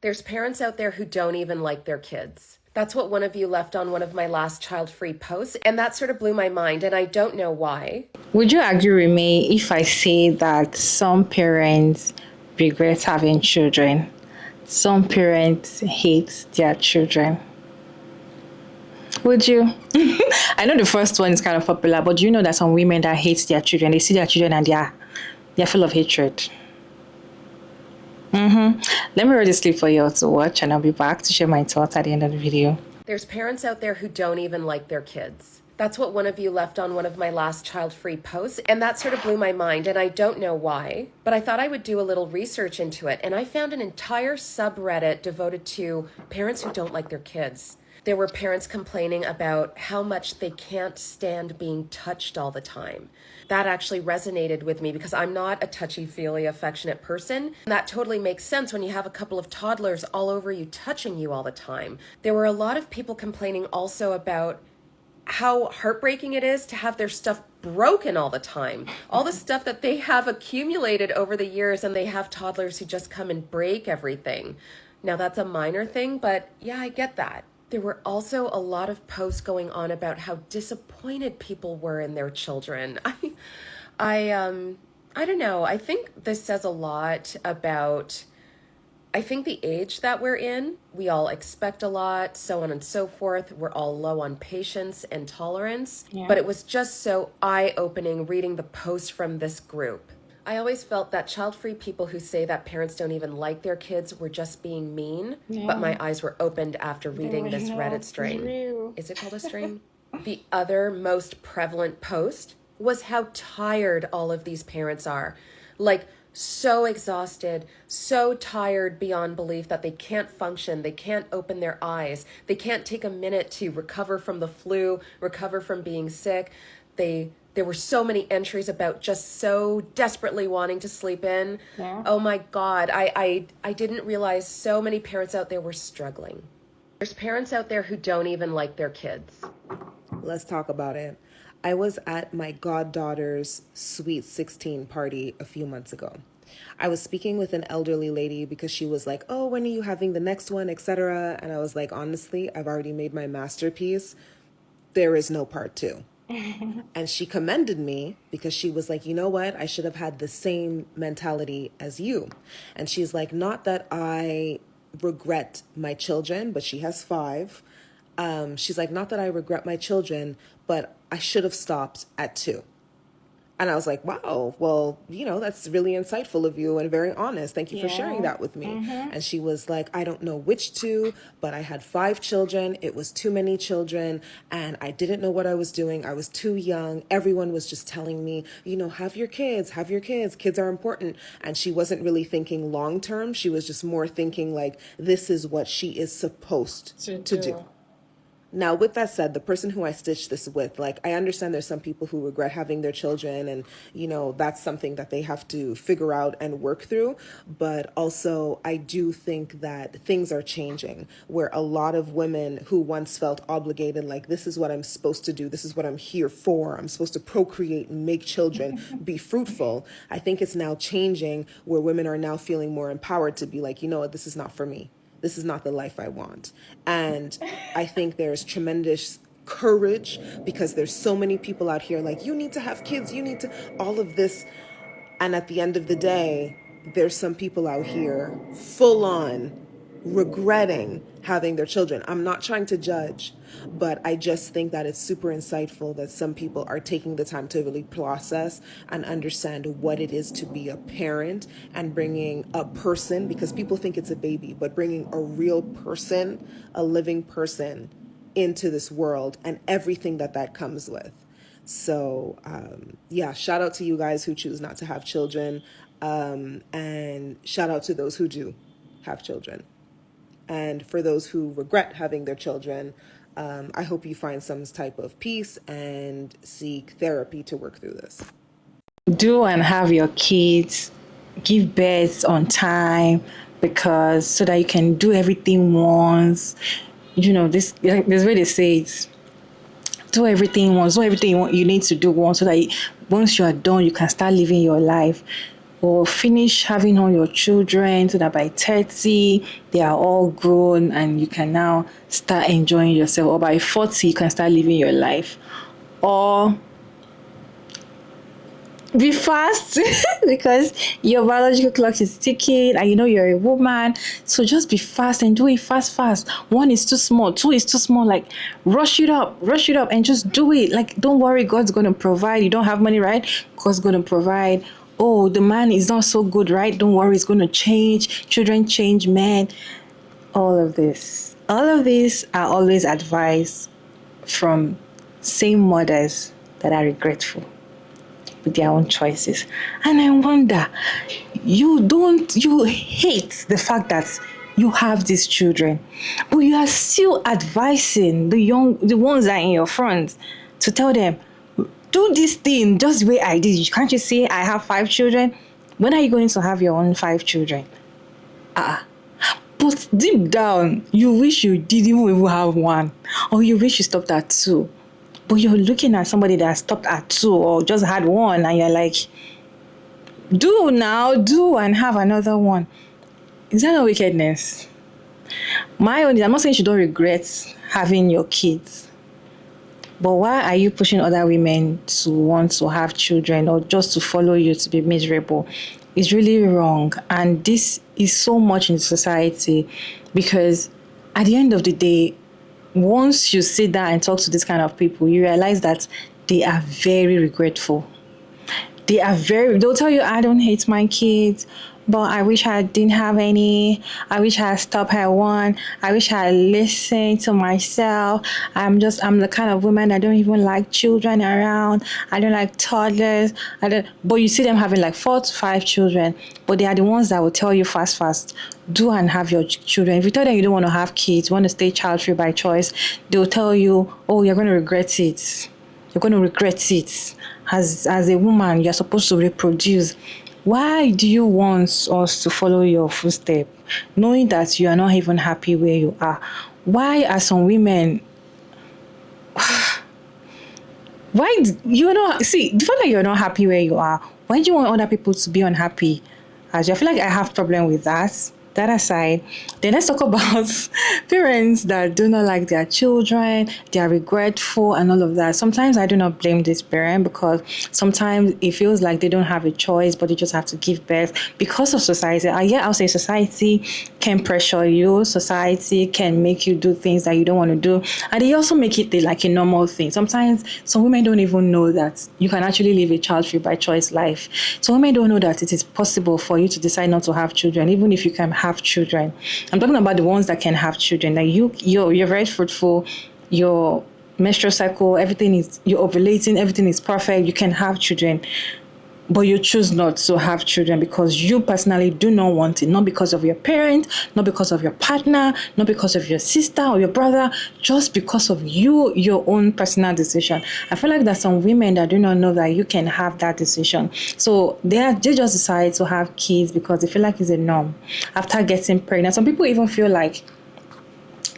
There's parents out there who don't even like their kids. That's what one of you left on one of my last child-free posts, and that sort of blew my mind, and I don't know why. Would you agree with me if I say that some parents regret having children? Some parents hate their children. Would you? I know the first one is kind of popular, but do you know that some women that hate their children, they see their children and they're full of hatred. Let me read this clip for you all to watch, and I'll be back to share my thoughts at the end of the video. There's parents out there who don't even like their kids. That's what one of you left on one of my last child-free posts, and that sort of blew my mind, and I don't know why. But I thought I would do a little research into it, and I found an entire subreddit devoted to parents who don't like their kids. There were parents complaining about how much they can't stand being touched all the time. That actually resonated with me because I'm not a touchy-feely, affectionate person. And that totally makes sense when you have a couple of toddlers all over you, touching you all the time. There were a lot of people complaining also about how heartbreaking it is to have their stuff broken all the time. All the stuff that they have accumulated over the years, and they have toddlers who just come and break everything. Now that's a minor thing, but yeah, I get that. There were also a lot of posts going on about how disappointed people were in their children. I don't know. I think this says a lot about, I think, the age that we're in. We all expect a lot, so on and so forth. We're all low on patience and tolerance. Yeah. But it was just so eye-opening reading the posts from this group. I always felt that child-free people who say that parents don't even like their kids were just being mean, but my eyes were opened after reading this Reddit stream. Is it called a stream? The other most prevalent post was how tired all of these parents are. Like, so exhausted, so tired beyond belief that they can't function, they can't open their eyes, they can't take a minute to recover from the flu, recover from being sick. There were so many entries about just so desperately wanting to sleep in. Yeah. Oh my God, I didn't realize so many parents out there were struggling. There's parents out there who don't even like their kids. Let's talk about it. I was at my goddaughter's sweet 16 party a few months ago. I was speaking with an elderly lady because she was like, "Oh, when are you having the next one, etc." And I was like, "Honestly, I've already made my masterpiece. There is no part two." And she commended me because she was like, "You know what? I should have had the same mentality as you." And she's like, "Not that I regret my children," but she has five. She's like, "Not that I regret my children, but I should have stopped at two." And I was like, "Wow, well, that's really insightful of you and very honest. Thank you for sharing that with me." And she was like, "I don't know which two, but I had five children. It was too many children. And I didn't know what I was doing. I was too young. Everyone was just telling me, have your kids, have your kids. Kids are important." And she wasn't really thinking long term. She was just more thinking like, this is what she is supposed to do. Now, with that said, the person who I stitched this with, like, I understand there's some people who regret having their children and, that's something that they have to figure out and work through. But also, I do think that things are changing where a lot of women who once felt obligated, like, this is what I'm supposed to do, this is what I'm here for, I'm supposed to procreate and make children, be fruitful. I think it's now changing where women are now feeling more empowered to be like, what, this is not for me. This is not the life I want. And I think there's tremendous courage because there's so many people out here like, you need to have kids, you need to, all of this. And at the end of the day, there's some people out here full on regretting having their children. I'm not trying to judge, but I just think that it's super insightful that some people are taking the time to really process and understand what it is to be a parent and bringing a person, because people think it's a baby, but bringing a real person, a living person into this world and everything that comes with. So, shout out to you guys who choose not to have children, and shout out to those who do have children. And for those who regret having their children, I hope you find some type of peace and seek therapy to work through this. Do and have your kids, give birth on time, because so that you can do everything once. This way they say it. Do everything once, do everything you need to do once, so that once you are done, you can start living your life. or finish having all your children so that by 30 they are all grown and you can now start enjoying yourself, or by 40 you can start living your life, or be fast because your biological clock is ticking and you know you're a woman. So just be fast and do it fast. One is too small, two is too small. Like rush it up and just do it. Like don't worry, God's gonna provide. You don't have money, right? God's gonna provide. Oh, the man is not so good, right? Don't worry, it's gonna change. Children change men. All of these are always advice from same mothers that are regretful with their own choices. And I wonder, you hate the fact that you have these children, but you are still advising the ones that are in your front to tell them, do this thing just the way I did. Can't you see I have 5 children? When are you going to have your own 5 children? But deep down, you wish you didn't even have 1, or you wish you stopped at 2. But you're looking at somebody that stopped at 2 or just had 1, and you're like, do and have another one. Is that not wickedness? My own is, I'm not saying you don't regret having your kids, but why are you pushing other women to want to have children or just to follow you to be miserable? It's really wrong. And this is so much in society, because at the end of the day, once you sit down and talk to this kind of people, you realize that they are very regretful. They'll tell you, I don't hate my kids, but I wish I didn't have any. I wish I had stopped at 1. I wish I had listened to myself. I'm the kind of woman that don't even like children around. I don't like toddlers. But you see them having like 4 to 5 children, but they are the ones that will tell you fast, do and have your children. If you tell them you don't want to have kids, want to stay child-free by choice, they'll tell you, oh, you're going to regret it. You're going to regret it. As a woman, you're supposed to reproduce. Why do you want us to follow your footsteps, knowing that you are not even happy where you are? Why are some women... See, the fact that you're not happy where you are, why do you want other people to be unhappy? I feel like I have problem with that. That aside, then let's talk about parents that do not like their children, they are regretful and all of that. Sometimes I do not blame this parent, because sometimes it feels like they don't have a choice, but they just have to give birth because of society. I'll say society can pressure you, society can make you do things that you don't want to do, and they also make it like a normal thing. Sometimes some women don't even know that you can actually live a child-free by choice life. So women don't know that it is possible for you to decide not to have children, even if you can have children. I'm talking about the ones that can have children. Like you're very fruitful, your menstrual cycle, you're ovulating, everything is perfect, you can have children. But you choose not to have children because you personally do not want it, not because of your parent, not because of your partner, not because of your sister or your brother, just because of your own personal decision. I feel like there's some women that do not know that you can have that decision. So they just decide to have kids because they feel like it's a norm after getting pregnant. Some people even feel like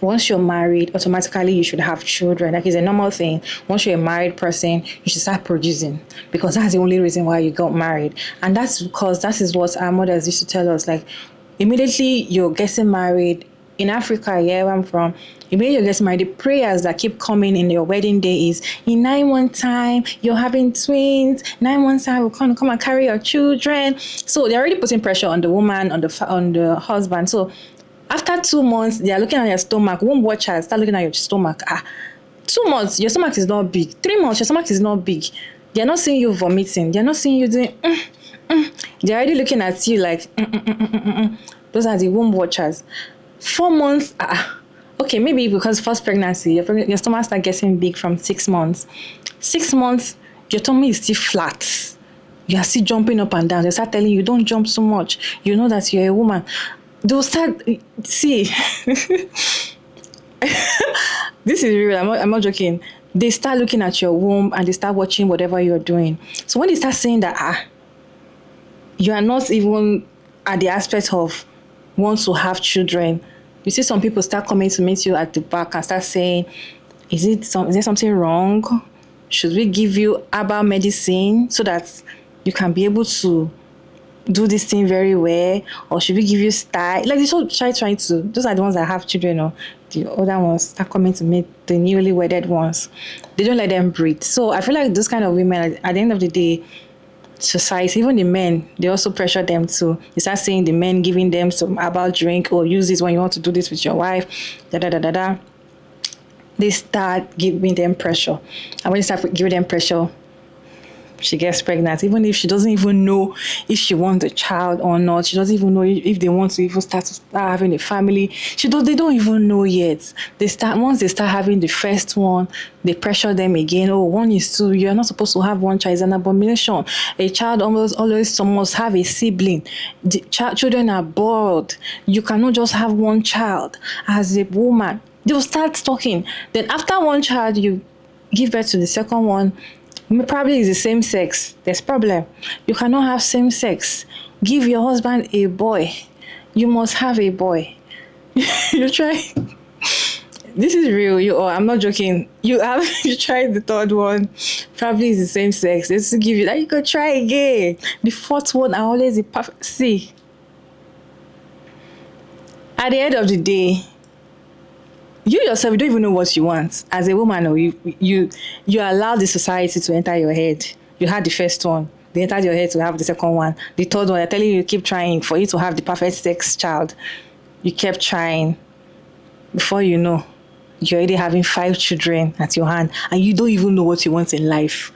once you're married, automatically you should have children. Like it's a normal thing. Once you're a married person, you should start producing because that's the only reason why you got married. And that's because that is what our mothers used to tell us. Like immediately you're getting married in Africa, where I'm from, immediately you're getting married, the prayers that keep coming in your wedding day is, in 9 months time, you're having twins. 9 months time, we'll come and carry your children. So they're already putting pressure on the woman, on the husband. So after 2 months, they are looking at your stomach. Womb watchers start looking at your stomach. 2 months, your stomach is not big. 3 months, your stomach is not big. They're not seeing you vomiting. They're not seeing you doing. They're already looking at you like. Those are the womb watchers. 4 months. Okay, maybe because first pregnancy, your stomach start getting big from 6 months. 6 months, your tummy is still flat. You are still jumping up and down. They start telling you, don't jump so much. You know that you're a woman. They'll start, see, this is real, I'm not joking. They start looking at your womb and they start watching whatever you're doing. So when they start saying that, you are not even at the aspect of want to have children, you see some people start coming to meet you at the back and start saying, is there something wrong? Should we give you herbal medicine so that you can be able to do this thing very well, or should we give you style? Like, they should try trying to. Those are the ones that have children, or the other ones start coming to meet the newly wedded ones. They don't let them breathe. So I feel like those kind of women, at the end of the day, society, even the men, they also pressure them to. You start seeing the men giving them some about drink, or use this when you want to do this with your wife, da da da da da. They start giving them pressure, and when you start giving them pressure, she gets pregnant, even if she doesn't even know if she wants a child or not. She doesn't even know if they want to even start having a family. They don't even know yet. Once they start having the first one, they pressure them again. Oh, one is two. You're not supposed to have one child. It's an abomination. A child always must have a sibling. Children are bored. You cannot just have one child. As a woman, they will start talking. Then after one child, you give birth to the second one. Probably is the same sex. There's problem. You cannot have same sex. Give your husband a boy. You must have a boy. You try. This is real. I'm not joking. You tried the third one. Probably is the same sex. Let's give you that. You could try again. The fourth one are always the perfect. See. At the end of the day, you yourself, you don't even know what you want as a woman. Or you allow the society to enter your head. You had the first one, they entered your head to have the second one, the third one. They're telling you keep trying for you to have the perfect sex child. You kept trying. Before you know, you're already having 5 children at your hand, and you don't even know what you want in life.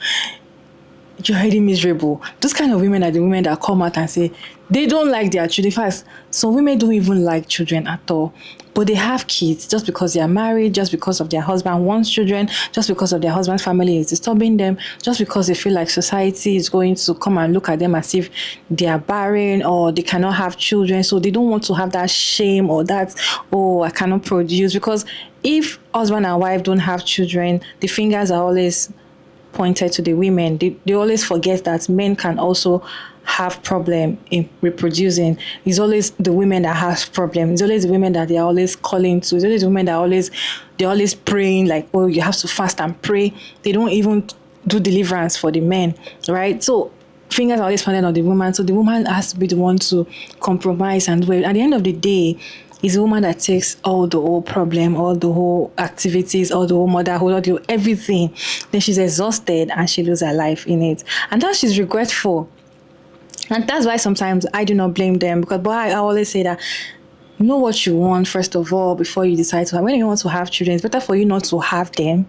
You're already miserable. Those kind of women are the women that come out and say they don't like their children. First, some women don't even like children at all, but they have kids just because they are married, just because of their husband wants children, just because of their husband's family is disturbing them, just because they feel like society is going to come and look at them as if they are barren or they cannot have children. So they don't want to have that shame or that, oh, I cannot produce. Because if husband and wife don't have children, the fingers are always pointed to the women. They always forget that men can also have problem in reproducing. It's always the women that has problem. It's always the women that they are always calling to. It's always the women that they're always praying, like, oh, you have to fast and pray. They don't even do deliverance for the men, right? So fingers are always pointed on the woman. So the woman has to be the one to compromise and do it. At the end of the day, it's a woman that takes all the whole problem, all the whole activities, all the whole motherhood, all the everything. Then she's exhausted and she loses her life in it. And that she's regretful. And that's why sometimes I do not blame them, because I always say that know what you want first of all before you decide to have. When you want to have children, it's better for you not to have them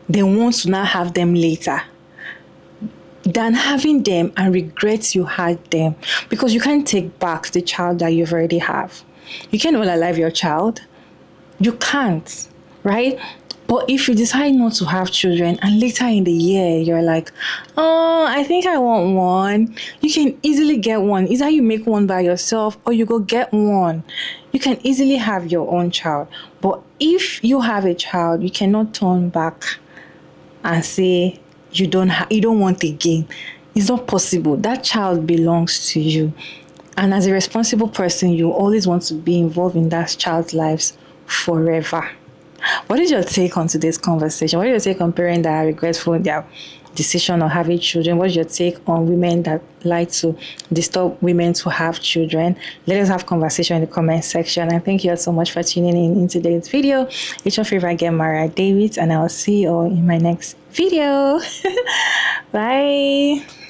than want to not have them later, than having them and regret you had them, because you can't take back the child that you've already have. You can't unalive your child. You can't, right? But if you decide not to have children and later in the year you're like, oh, I think I want one, you can easily get one. Either you make one by yourself or you go get one. You can easily have your own child. But if you have a child, you cannot turn back and say you don't want again. It's not possible. That child belongs to you. And as a responsible person, you always want to be involved in that child's lives forever. What is your take on today's conversation? What is your take on parents that are regretful in their decision of having children? What is your take on women that like to disturb women to have children? Let us have conversation in the comment section. And thank you all so much for tuning in today's video. It's your favorite girl, Mariah Davids, and I'll see you all in my next video. Bye.